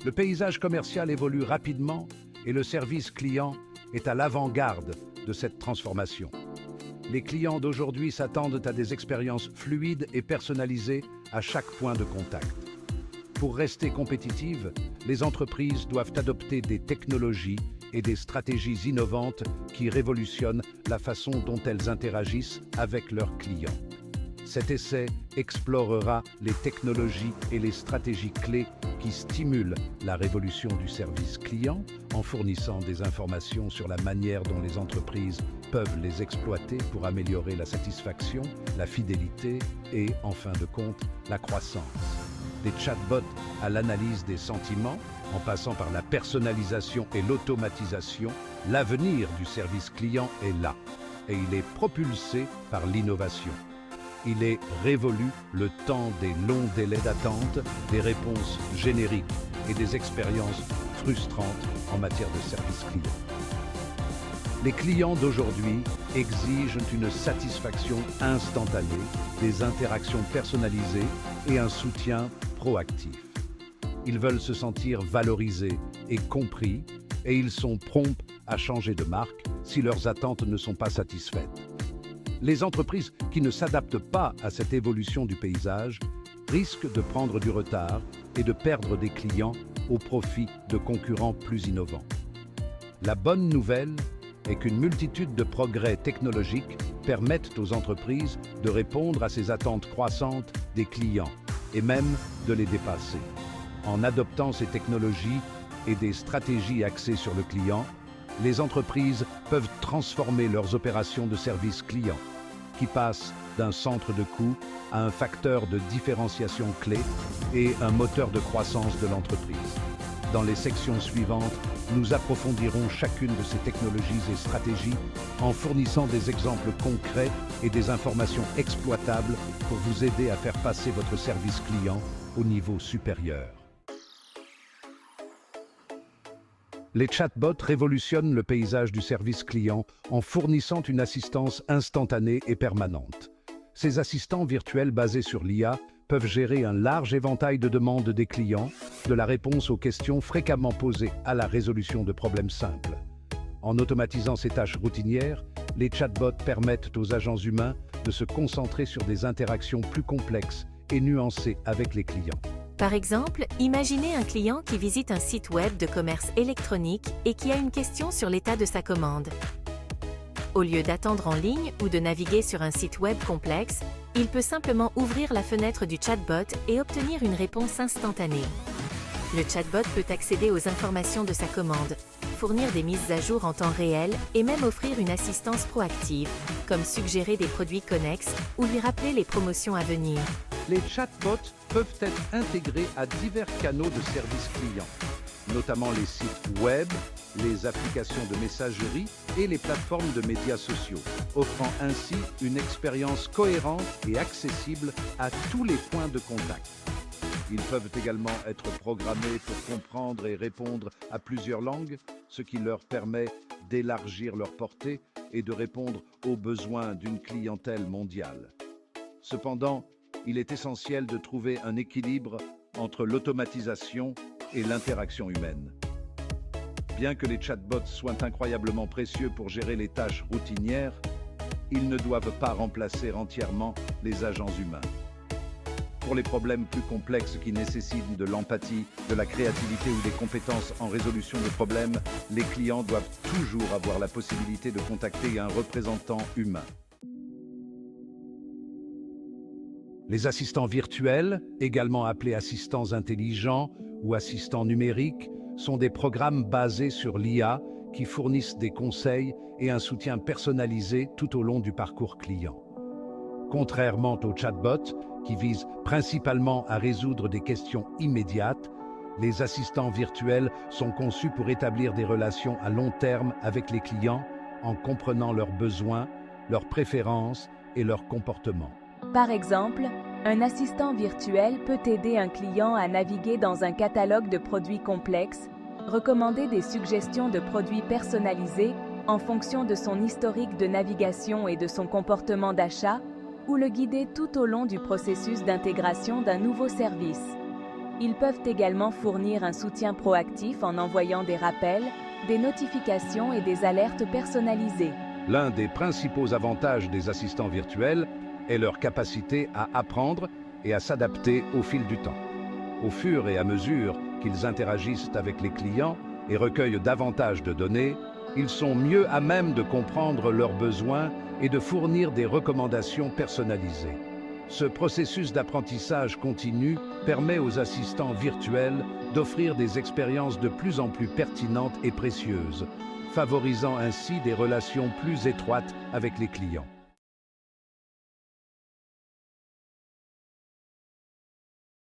Le paysage commercial évolue rapidement et le service client est à l'avant-garde de cette transformation. Les clients d'aujourd'hui s'attendent à des expériences fluides et personnalisées à chaque point de contact. Pour rester compétitives, les entreprises doivent adopter des technologies et des stratégies innovantes qui révolutionnent la façon dont elles interagissent avec leurs clients. Cet essai explorera les technologies et les stratégies clés qui stimulent la révolution du service client en fournissant des informations sur la manière dont les entreprises peuvent les exploiter pour améliorer la satisfaction, la fidélité et, en fin de compte, la croissance. Des chatbots à l'analyse des sentiments, en passant par la personnalisation et l'automatisation, l'avenir du service client est là, et il est propulsé par l'innovation. Il est révolu le temps des longs délais d'attente, des réponses génériques et des expériences frustrantes en matière de service client. Les clients d'aujourd'hui exigent une satisfaction instantanée, des interactions personnalisées et un soutien proactif. Ils veulent se sentir valorisés et compris et ils sont prompts à changer de marque si leurs attentes ne sont pas satisfaites. Les entreprises qui ne s'adaptent pas à cette évolution du paysage risquent de prendre du retard et de perdre des clients au profit de concurrents plus innovants. La bonne nouvelle est qu'une multitude de progrès technologiques permettent aux entreprises de répondre à ces attentes croissantes des clients et même de les dépasser. En adoptant ces technologies et des stratégies axées sur le client, les entreprises peuvent transformer leurs opérations de service client, qui passent d'un centre de coût à un facteur de différenciation clé et un moteur de croissance de l'entreprise. Dans les sections suivantes, nous approfondirons chacune de ces technologies et stratégies en fournissant des exemples concrets et des informations exploitables pour vous aider à faire passer votre service client au niveau supérieur. Les chatbots révolutionnent le paysage du service client en fournissant une assistance instantanée et permanente. Ces assistants virtuels basés sur l'IA peuvent gérer un large éventail de demandes des clients, de la réponse aux questions fréquemment posées à la résolution de problèmes simples. En automatisant ces tâches routinières, les chatbots permettent aux agents humains de se concentrer sur des interactions plus complexes et nuancées avec les clients. Par exemple, imaginez un client qui visite un site web de commerce électronique et qui a une question sur l'état de sa commande. Au lieu d'attendre en ligne ou de naviguer sur un site web complexe, il peut simplement ouvrir la fenêtre du chatbot et obtenir une réponse instantanée. Le chatbot peut accéder aux informations de sa commande, fournir des mises à jour en temps réel et même offrir une assistance proactive, comme suggérer des produits connexes ou lui rappeler les promotions à venir. Les chatbots peuvent être intégrés à divers canaux de service client, notamment les sites web, les applications de messagerie et les plateformes de médias sociaux, offrant ainsi une expérience cohérente et accessible à tous les points de contact. Ils peuvent également être programmés pour comprendre et répondre à plusieurs langues, ce qui leur permet d'élargir leur portée et de répondre aux besoins d'une clientèle mondiale. Cependant, il est essentiel de trouver un équilibre entre l'automatisation et l'interaction humaine. Bien que les chatbots soient incroyablement précieux pour gérer les tâches routinières, ils ne doivent pas remplacer entièrement les agents humains. Pour les problèmes plus complexes qui nécessitent de l'empathie, de la créativité ou des compétences en résolution de problèmes, les clients doivent toujours avoir la possibilité de contacter un représentant humain. Les assistants virtuels, également appelés assistants intelligents ou assistants numériques, sont des programmes basés sur l'IA qui fournissent des conseils et un soutien personnalisé tout au long du parcours client. Contrairement aux chatbots, qui visent principalement à résoudre des questions immédiates, les assistants virtuels sont conçus pour établir des relations à long terme avec les clients en comprenant leurs besoins, leurs préférences et leurs comportements. Par exemple, un assistant virtuel peut aider un client à naviguer dans un catalogue de produits complexes, recommander des suggestions de produits personnalisés en fonction de son historique de navigation et de son comportement d'achat, ou le guider tout au long du processus d'intégration d'un nouveau service. Ils peuvent également fournir un soutien proactif en envoyant des rappels, des notifications et des alertes personnalisées. L'un des principaux avantages des assistants virtuels est leur capacité à apprendre et à s'adapter au fil du temps. Au fur et à mesure qu'ils interagissent avec les clients et recueillent davantage de données, ils sont mieux à même de comprendre leurs besoins et de fournir des recommandations personnalisées. Ce processus d'apprentissage continu permet aux assistants virtuels d'offrir des expériences de plus en plus pertinentes et précieuses, favorisant ainsi des relations plus étroites avec les clients.